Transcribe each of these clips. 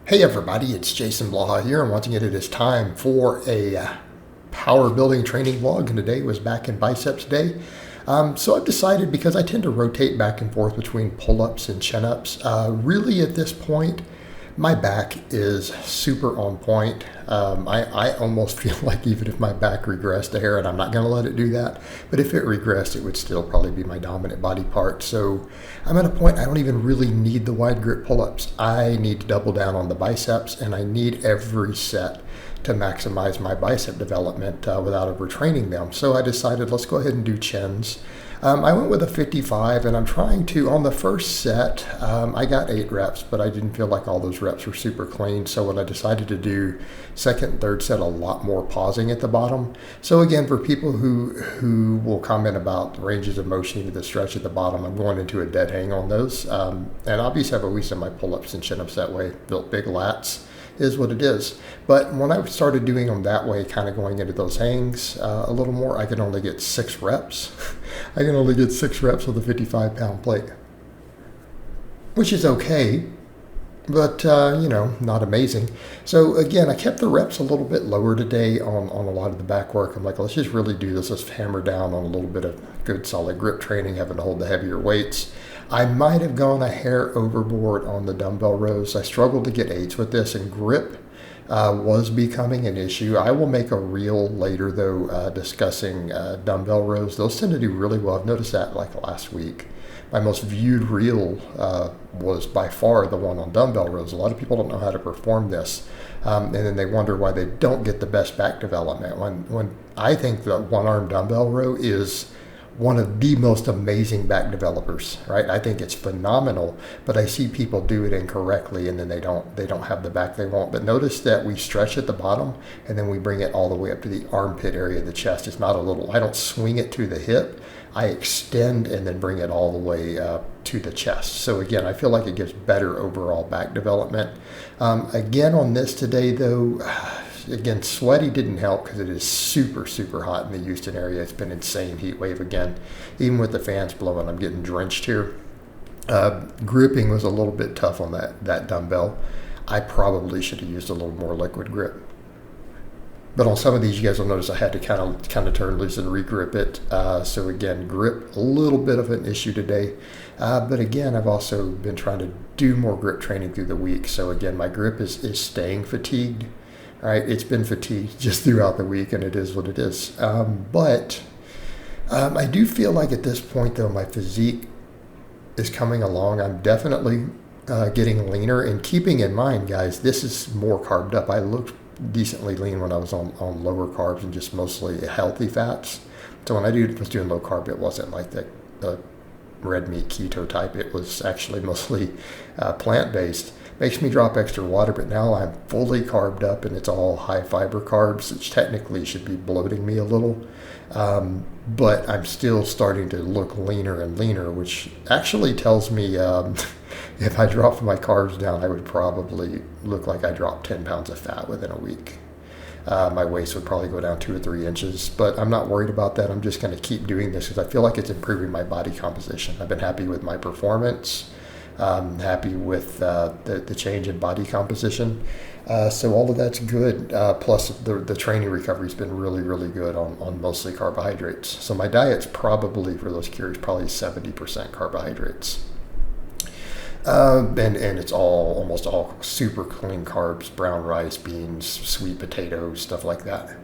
Hey everybody, it's Jason Blaha here, and once again it is time for a power building training vlog, and today was back in biceps day. So I've decided, because I tend to rotate back and forth between pull-ups and chin-ups, really at this point my back is super on point. I almost feel like even if my back regressed a hair, and I'm not going to let it do that, but if it regressed, it would still probably be my dominant body part. So I'm at a point I don't even really need the wide grip pull-ups. I need to double down on the biceps, and I need every set to maximize my bicep development without overtraining them. So I decided, let's go ahead and do chins. I went with a 55, and I'm trying to, on the first set, I got 8 reps, but I didn't feel like all those reps were super clean. So what I decided to do, second and third set, a lot more pausing at the bottom. So again, for people who will comment about ranges of motion, even the stretch at the bottom, I'm going into a dead hang on those. And obviously I've always done my pull-ups and chin-ups that way, built big lats. Is what it is. But when I started doing them that way, kind of going into those hangs a little more, I can only get 6 reps. I can only get 6 reps with a 55-pound plate, which is okay, but not amazing. So again, I kept the reps a little bit lower today on a lot of the back work. I'm like, let's just really do this. Let's hammer down on a little bit of good solid grip training, having to hold the heavier weights. I might have gone a hair overboard on the dumbbell rows. I struggled to get 8s with this, and grip was becoming an issue. I will make a reel later, though, discussing dumbbell rows. Those tend to do really well. I've noticed that like last week. My most viewed reel was by far the one on dumbbell rows. A lot of people don't know how to perform this, and then they wonder why they don't get the best back development. When I think the one-arm dumbbell row is one of the most amazing back developers, right? I think it's phenomenal, but I see people do it incorrectly, and then they don't have the back they want. But notice that we stretch at the bottom, and then we bring it all the way up to the armpit area of the chest. It's not a little, I don't swing it to the hip. I extend and then bring it all the way to the chest. So again, I feel like it gives better overall back development. Again, on this today, though, again, sweaty didn't help because it is super, super hot in the Houston area. It's been insane heat wave again. Even with the fans blowing, I'm getting drenched here. Gripping was a little bit tough on that dumbbell. I probably should have used a little more liquid grip. But on some of these, you guys will notice I had to kind of turn loose and regrip it. So again, grip, a little bit of an issue today. But again, I've also been trying to do more grip training through the week. So again, my grip is staying fatigued. All right, it's been fatigued just throughout the week, and it is what it is. But I do feel like at this point, though, my physique is coming along. I'm definitely getting leaner, and keeping in mind, guys, this is more carved up. I looked decently lean when I was on lower carbs and just mostly healthy fats. So when I was doing low carb, it wasn't like the red meat keto type. It was actually mostly plant-based. Makes me drop extra water, but now I'm fully carved up, and it's all high fiber carbs, which technically should be bloating me a little. But I'm still starting to look leaner and leaner, which actually tells me if I dropped my carbs down, I would probably look like I dropped 10 pounds of fat within a week. My waist would probably go down 2 or 3 inches, but I'm not worried about that. I'm just going to keep doing this because I feel like it's improving my body composition. I've been happy with my performance. Happy with the change in body composition. So all of that's good. Plus the training recovery has been really, really good on mostly carbohydrates. So my diet's probably, for those curious, probably 70% carbohydrates. And it's almost all super clean carbs, brown rice, beans, sweet potatoes, stuff like that.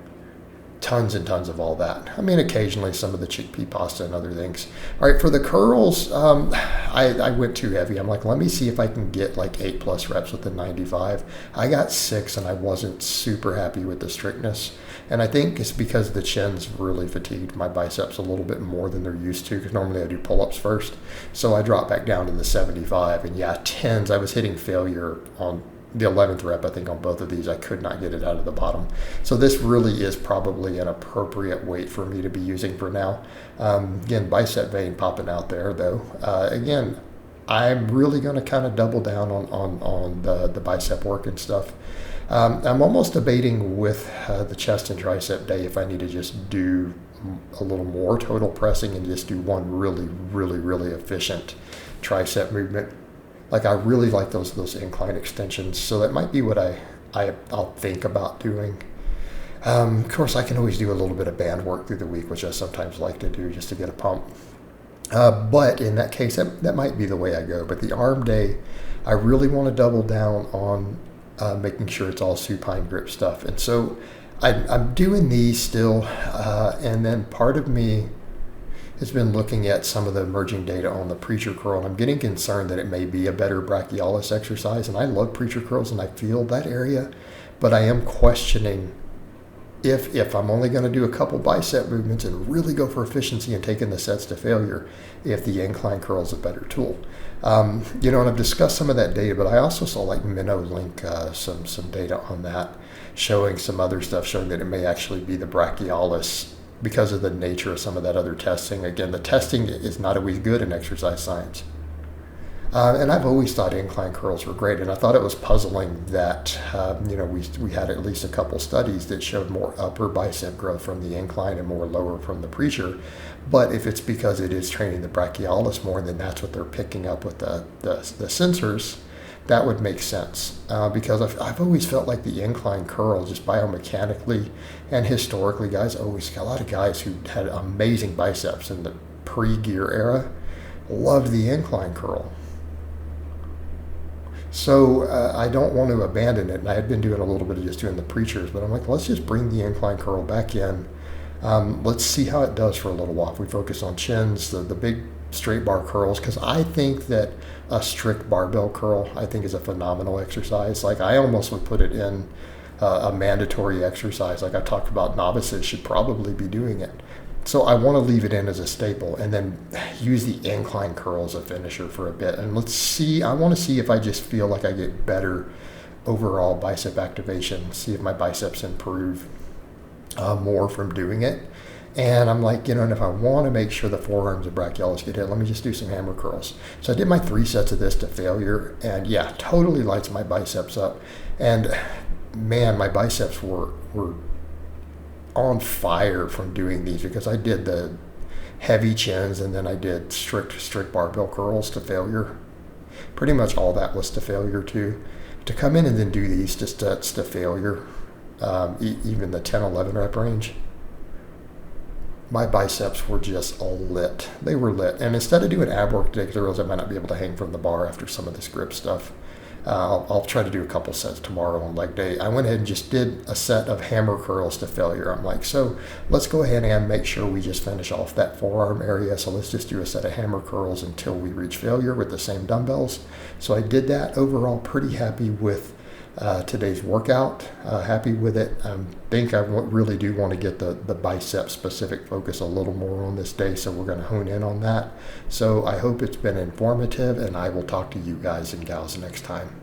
Tons and tons of all that. I mean, occasionally some of the chickpea pasta and other things. All right, for the curls, I went too heavy. I'm like, let me see if I can get like 8+ reps with the 95. I got 6, and I wasn't super happy with the strictness. And I think it's because the chins really fatigued my biceps a little bit more than they're used to, because normally I do pull-ups first. So I dropped back down to the 75, and yeah, 10s, I was hitting failure on the 11th rep, I think, on both of these. I could not get it out of the bottom. So this really is probably an appropriate weight for me to be using for now. Again, bicep vein popping out there, though. Again, I'm really going to kind of double down on the bicep work and stuff. I'm almost debating with the chest and tricep day if I need to just do a little more total pressing and just do one really, really, really efficient tricep movement. Like I really like those incline extensions. So that might be what I'll think about doing. Of course, I can always do a little bit of band work through the week, which I sometimes like to do just to get a pump. But in that case, that might be the way I go. But the arm day, I really want to double down on making sure it's all supine grip stuff. And so I'm doing these still. And then part of me has been looking at some of the emerging data on the preacher curl. And I'm getting concerned that it may be a better brachialis exercise. And I love preacher curls and I feel that area. But I am questioning if I'm only going to do a couple bicep movements and really go for efficiency and taking the sets to failure, if the incline curl is a better tool. And I've discussed some of that data, but I also saw like Minnow link some data on that, showing some other stuff showing that it may actually be the brachialis because of the nature of some of that other testing. Again, the testing is not always good in exercise science. And I've always thought incline curls were great, and I thought it was puzzling that we had at least a couple studies that showed more upper bicep growth from the incline and more lower from the preacher. But if it's because it is training the brachialis more, then that's what they're picking up with the sensors. That would make sense because I've always felt like the incline curl, just biomechanically and historically, guys always got a lot of guys who had amazing biceps in the pre-gear era loved the incline curl. So I don't want to abandon it, and I had been doing a little bit of just doing the preachers, but I'm like, let's just bring the incline curl back in. Let's see how it does for a little while. If we focus on chins, the big straight bar curls, because I think that a strict barbell curl, I think, is a phenomenal exercise. Like I almost would put it in a mandatory exercise. Like I talked about, novices should probably be doing it. So I want to leave it in as a staple and then use the incline curl as a finisher for a bit. And let's see, I want to see if I just feel like I get better overall bicep activation, see if my biceps improve more from doing it. And I'm like, and if I want to make sure the forearms and brachialis get hit, let me just do some hammer curls. So I did my 3 sets of this to failure, and yeah, totally lights my biceps up. And man, my biceps were on fire from doing these, because I did the heavy chins and then I did strict barbell curls to failure. Pretty much all that was to failure too. To come in and then do these to sets to failure, even the 10-11 rep range, my biceps were just lit. They were lit. And instead of doing ab work today, because I realized I might not be able to hang from the bar after some of this grip stuff, I'll try to do a couple sets tomorrow on leg day. I went ahead and just did a set of hammer curls to failure. I'm like, so let's go ahead and make sure we just finish off that forearm area. So let's just do a set of hammer curls until we reach failure with the same dumbbells. So I did that. Overall, pretty happy with today's workout. Happy with it. I think I really do want to get the bicep specific focus a little more on this day, so we're going to hone in on that. So I hope it's been informative, and I will talk to you guys and gals next time.